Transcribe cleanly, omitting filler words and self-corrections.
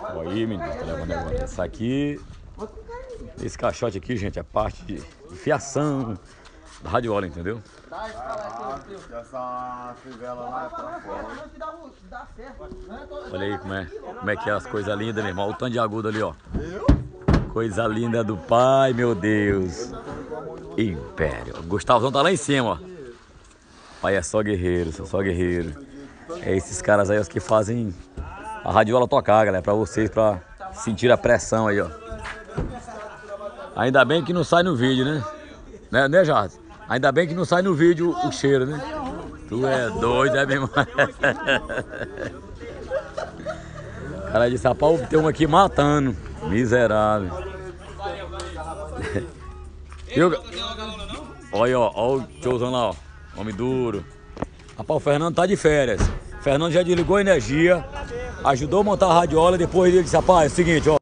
Olha aí, menino, tá levando agora. Isso aqui, esse caixote aqui, gente, é parte de fiação da radiola, entendeu? Essa fivela lá é pra fora. Olha aí como é que é as coisas lindas, meu irmão. Olha o tanto de agudo ali, ó. Coisa linda do pai, meu Deus. Império. O Gustavozão tá lá em cima, ó. Pai é só guerreiro, só guerreiro. É esses caras aí os que fazem a radiola tocar, galera, pra vocês, pra sentir a pressão aí, ó. Ainda bem que não sai no vídeo, né? Né, Jardim? Ainda bem que não sai no vídeo o cheiro, né? Tu é doido, é mesmo? O cara disse, rapaz, tem um aqui matando. Miserável. Olha, ó o tiozão lá, ó. Homem duro. Rapaz, o Fernando tá de férias. O Fernando já desligou a energia, ajudou a montar a radiola, depois ele disse, rapaz, é o seguinte, ó.